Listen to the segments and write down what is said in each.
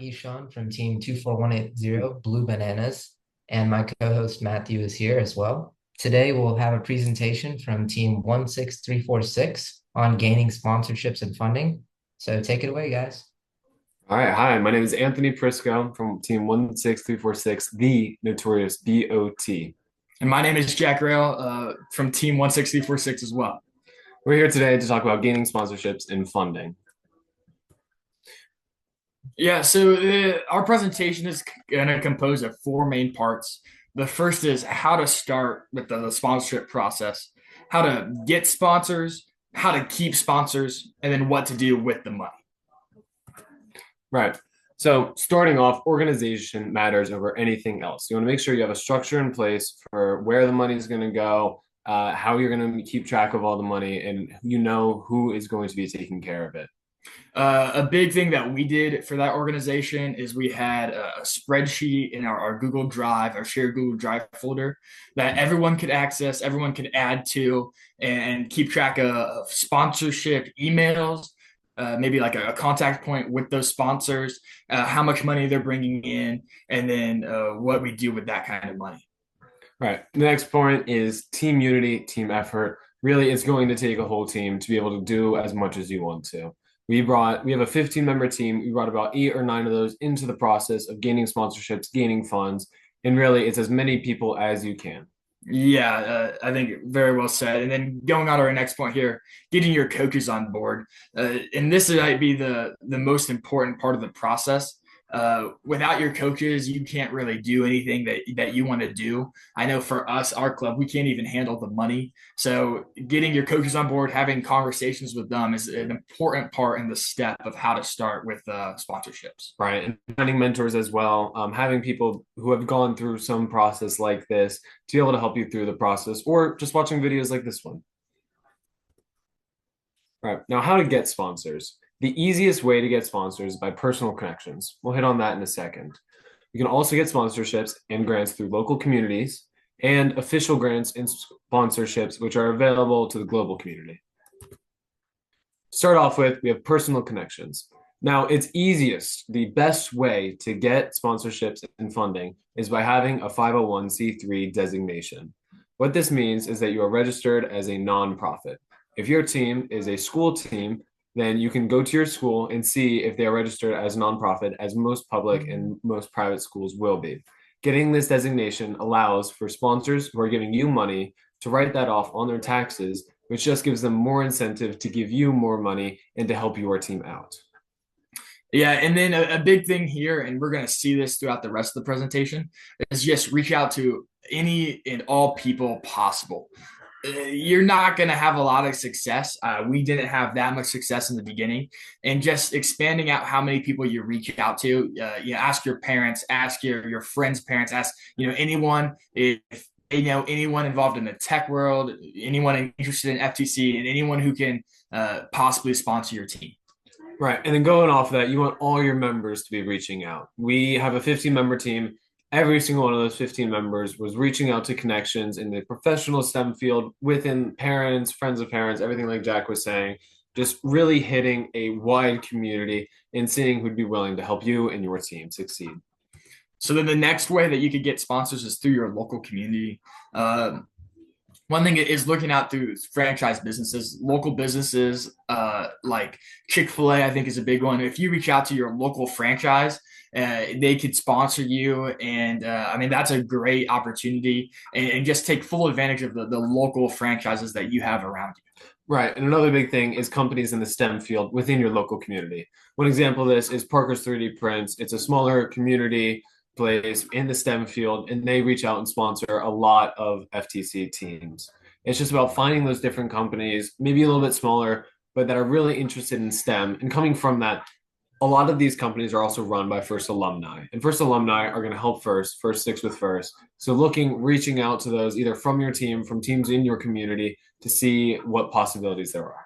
Ishan from Team 24180 Blue Bananas, and my co-host Matthew is here as well. Today we'll have a presentation from Team 16346 on gaining sponsorships and funding. So take it away, guys. All right, hi, my name is Anthony Prisco from Team 16346, the Notorious B.O.T. And my name is Jack Rail from Team 16346 as well. We're here today to talk about gaining sponsorships and funding. Yeah, so our presentation is going to compose of four main parts. The first is how to start with the sponsorship process, how to get sponsors, how to keep sponsors, and then what to do with the money. Right. So starting off, organization matters over anything else. You want to make sure you have a structure in place for where the money is going to go, how you're going to keep track of all the money, and you know who is going to be taking care of it. A big thing that we did for that organization is we had a spreadsheet in our Google Drive, our shared Google Drive folder that everyone could access, everyone could add to, and keep track of sponsorship emails, maybe like a contact point with those sponsors, how much money they're bringing in, and then what we do with that kind of money. Right. The next point is team unity, team effort. Really, it's going to take a whole team to be able to do as much as you want to. We have a 15-member team. We brought about 8 or 9 of those into the process of gaining sponsorships, gaining funds, and really it's as many people as you can. Yeah, I think very well said. And then going on to our next point here, getting your coaches on board, and this might be the most important part of the process. Without your coaches, you can't really do anything that you want to do. I know for us, our club, we can't even handle the money. So getting your coaches on board, having conversations with them is an important part in the step of how to start with sponsorships. Right. And finding mentors as well, having people who have gone through some process like this to be able to help you through the process, or just watching videos like this one. Right. Now, how to get sponsors. The easiest way to get sponsors is by personal connections. We'll hit on that in a second. You can also get sponsorships and grants through local communities and official grants and sponsorships, which are available to the global community. Start off with, we have personal connections. Now, it's easiest, the best way to get sponsorships and funding is by having a 501c3 designation. What this means is that you are registered as a nonprofit. If your team is a school team, then you can go to your school and see if they are registered as a nonprofit, as most public and most private schools will be. Getting this designation allows for sponsors who are giving you money to write that off on their taxes, which just gives them more incentive to give you more money and to help your team out. Yeah, and then a big thing here, and we're going to see this throughout the rest of the presentation, is just reach out to any and all people possible. You're not going to have a lot of success. We didn't have that much success in the beginning, and just expanding out how many people you reach out to. Ask your parents, ask your friends' parents, ask anyone if anyone involved in the tech world, anyone interested in FTC, and anyone who can possibly sponsor your team. Right. And then going off of that, you want all your members to be reaching out. We have a 15-member team. Every single one of those 15 members was reaching out to connections in the professional STEM field within parents, friends of parents, everything like Jack was saying, just really hitting a wide community and seeing who'd be willing to help you and your team succeed. So then the next way that you could get sponsors is through your local community. One thing is looking out through franchise businesses, local businesses like Chick-fil-A, I think is a big one. If you reach out to your local franchise, they could sponsor you. And I mean, that's a great opportunity and just take full advantage of the local franchises that you have around you. Right. And another big thing is companies in the STEM field within your local community. One example of this is Parker's 3D Prints. It's a smaller community place in the STEM field, and they reach out and sponsor a lot of FTC teams. It's just about finding those different companies, maybe a little bit smaller, but that are really interested in STEM. And coming from that, a lot of these companies are also run by First alumni, and First alumni are going to help First sticks with First. So reaching out to those either from your team, from teams in your community to see what possibilities there are.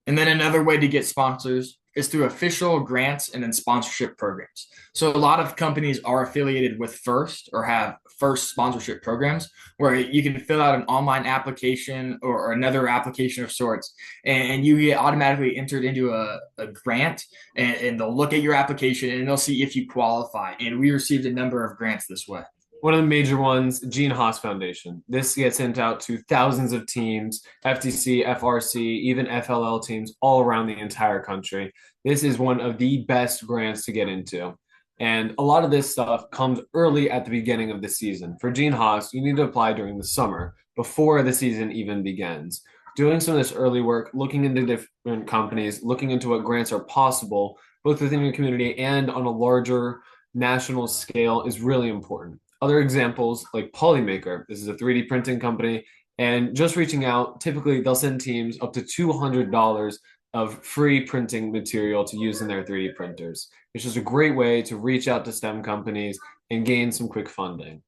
And then another way to get sponsors is through official grants and then sponsorship programs. So a lot of companies are affiliated with First or have First sponsorship programs where you can fill out an online application or another application of sorts, and you get automatically entered into a grant, and they'll look at your application and they'll see if you qualify. And we received a number of grants this way. One of the major ones, Gene Haas Foundation. This gets sent out to thousands of teams, FTC, FRC, even FLL teams all around the entire country. This is one of the best grants to get into. And a lot of this stuff comes early at the beginning of the season. For Gene Haas, you need to apply during the summer before the season even begins. Doing some of this early work, looking into different companies, looking into what grants are possible, both within your community and on a larger national scale, is really important. Other examples like Polymaker, this is a 3D printing company, and just reaching out, typically they'll send teams up to $200 of free printing material to use in their 3D printers. It's just a great way to reach out to STEM companies and gain some quick funding.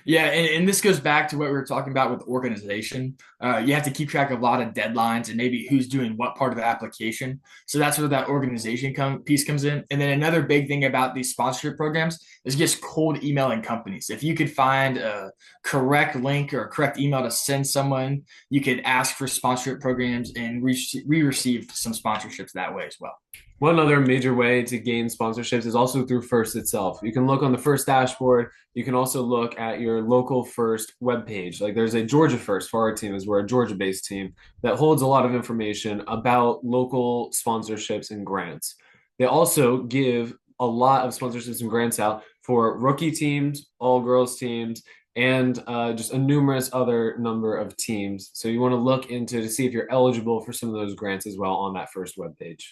Yeah, and this goes back to what we were talking about with organization. You have to keep track of a lot of deadlines and maybe who's doing what part of the application. So that's where that organization piece comes in. And then another big thing about these sponsorship programs is just cold emailing companies. If you could find a correct link or a correct email to send someone, you could ask for sponsorship programs, and we received some sponsorships that way as well. One other major way to gain sponsorships is also through First itself. You can look on the First dashboard. You can also look at your local First webpage. Like there's a Georgia First for our team, as we're a Georgia-based team, that holds a lot of information about local sponsorships and grants. They also give a lot of sponsorships and grants out for rookie teams, all-girls teams, and just a numerous other number of teams. So you want to look into to see if you're eligible for some of those grants as well on that First webpage.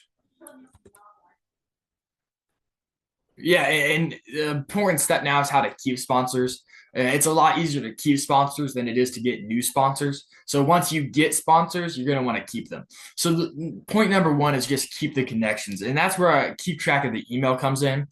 Yeah, and the important step now is how to keep sponsors. It's a lot easier to keep sponsors than it is to get new sponsors. So once you get sponsors, you're going to want to keep them. So point number one is just keep the connections. And that's where I keep track of the email comes in.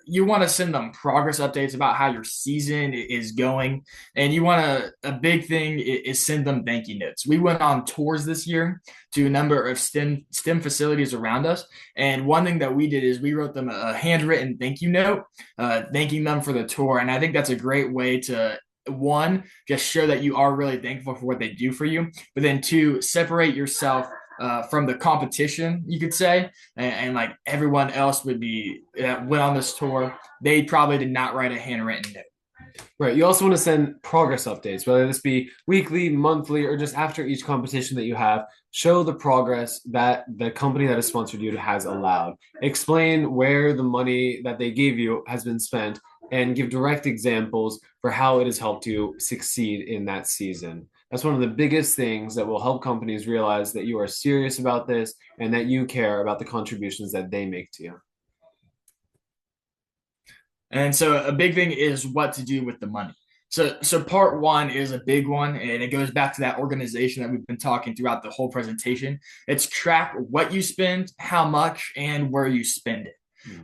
You want to send them progress updates about how your season is going. And you want a big thing is send them thank you notes. We went on tours this year to a number of STEM facilities around us. And one thing that we did is we wrote them a handwritten thank you note, thanking them for the tour. And I think that's a great way to, one, just show that you are really thankful for what they do for you, but then two, separate yourself from the competition, you could say, and like everyone else would be that went on this tour, they probably did not write a handwritten note. Right. You also want to send progress updates, whether this be weekly, monthly, or just after each competition that you have. Show the progress that the company that has sponsored you has allowed. Explain where the money that they gave you has been spent, and give direct examples for how it has helped you succeed in that season. That's one of the biggest things that will help companies realize that you are serious about this and that you care about the contributions that they make to you. And so a big thing is what to do with the money. So part one is a big one, and it goes back to that organization that we've been talking throughout the whole presentation. It's track what you spend, how much, and where you spend it.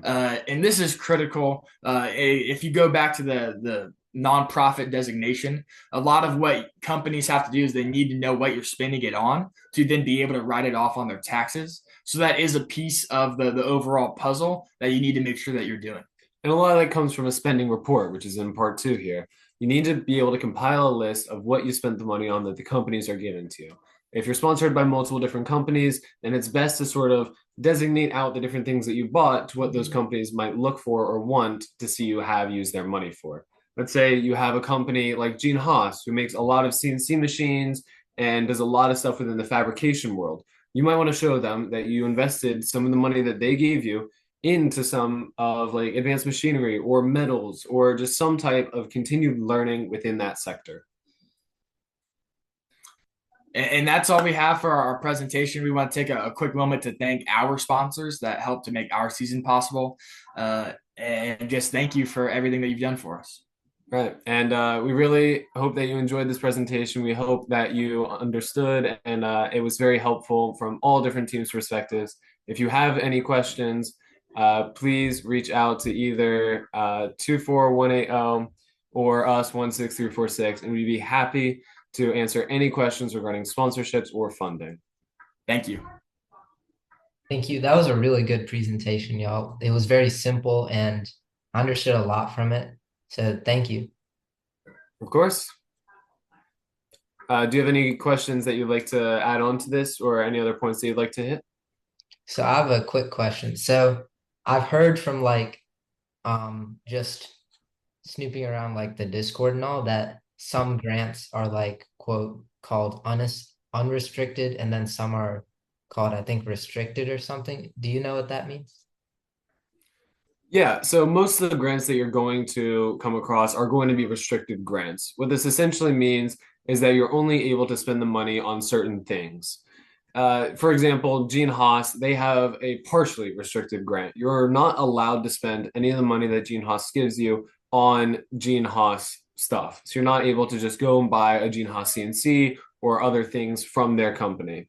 And this is critical. If you go back to the nonprofit designation, a lot of what companies have to do is they need to know what you're spending it on to then be able to write it off on their taxes. So that is a piece of the overall puzzle that you need to make sure that you're doing. And a lot of that comes from a spending report, which is in part two here. You need to be able to compile a list of what you spent the money on that the companies are giving to you. If you're sponsored by multiple different companies, then it's best to sort of designate out the different things that you bought to what those companies might look for or want to see you have used their money for. Let's say you have a company like Gene Haas, who makes a lot of CNC machines and does a lot of stuff within the fabrication world. You might want to show them that you invested some of the money that they gave you into some of like advanced machinery or metals or just some type of continued learning within that sector. And that's all we have for our presentation. We want to take a quick moment to thank our sponsors that helped to make our season possible. And just thank you for everything that you've done for us. Right. And we really hope that you enjoyed this presentation. We hope that you understood, and it was very helpful from all different teams' perspectives. If you have any questions, please reach out to either 24180 or us 16346, and we'd be happy to answer any questions regarding sponsorships or funding. Thank you. Thank you. That was a really good presentation, y'all. It was very simple and I understood a lot from it. So thank you. Of course. Do you have any questions that you'd like to add on to this or any other points that you'd like to hit? So I have a quick question. So I've heard from like just snooping around like the Discord and all that some grants are like quote called unrestricted and then some are called I think restricted or something. Do you know what that means? Yeah, so most of the grants that you're going to come across are going to be restricted grants. What this essentially means is that you're only able to spend the money on certain things. For example, Gene Haas, they have a partially restricted grant. You're not allowed to spend any of the money that Gene Haas gives you on Gene Haas stuff. So you're not able to just go and buy a Gene Haas CNC or other things from their company.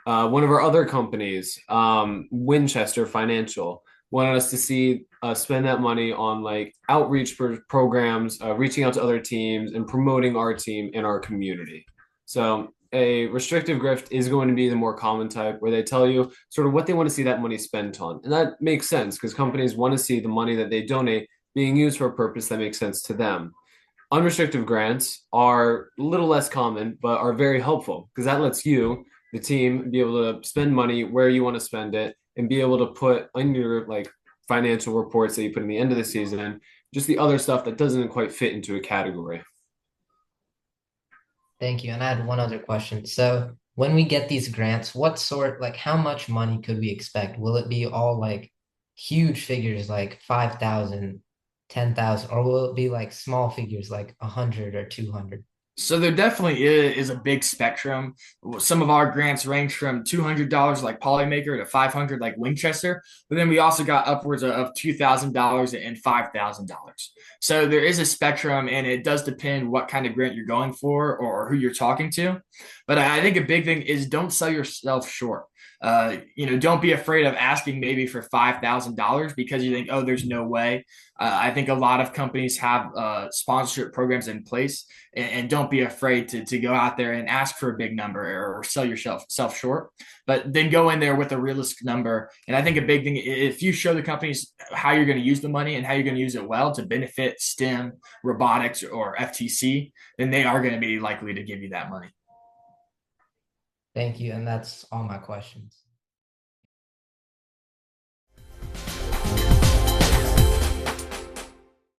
One of our other companies, Winchester Financial, wanted us to see spend that money on like outreach programs, reaching out to other teams, and promoting our team in our community. So a restrictive grift is going to be the more common type where they tell you sort of what they want to see that money spent on. And that makes sense because companies want to see the money that they donate being used for a purpose that makes sense to them. Unrestricted grants are a little less common, but are very helpful because that lets you, the team, be able to spend money where you want to spend it and be able to put on your like financial reports that you put in the end of the season, just the other stuff that doesn't quite fit into a category. Thank you. And I had one other question. So when we get these grants, what sort, like how much money could we expect? Will it be all like huge figures like 5,000, 10,000, or will it be like small figures like 100 or 200? So there definitely is a big spectrum. Some of our grants range from $200 like Polymaker to 500 like Winchester, but then we also got upwards of $2,000 and $5,000. So there is a spectrum, and it does depend what kind of grant you're going for or who you're talking to. But I think a big thing is don't sell yourself short. Don't be afraid of asking maybe for $5,000 because you think, oh, there's no way. I think a lot of companies have sponsorship programs in place, and don't be afraid to go out there and ask for a big number or sell yourself self short, but then go in there with a realistic number. And I think a big thing, if you show the companies how you're going to use the money and how you're going to use it well to benefit STEM, robotics, or FTC, then they are going to be likely to give you that money. Thank you. And that's all my questions.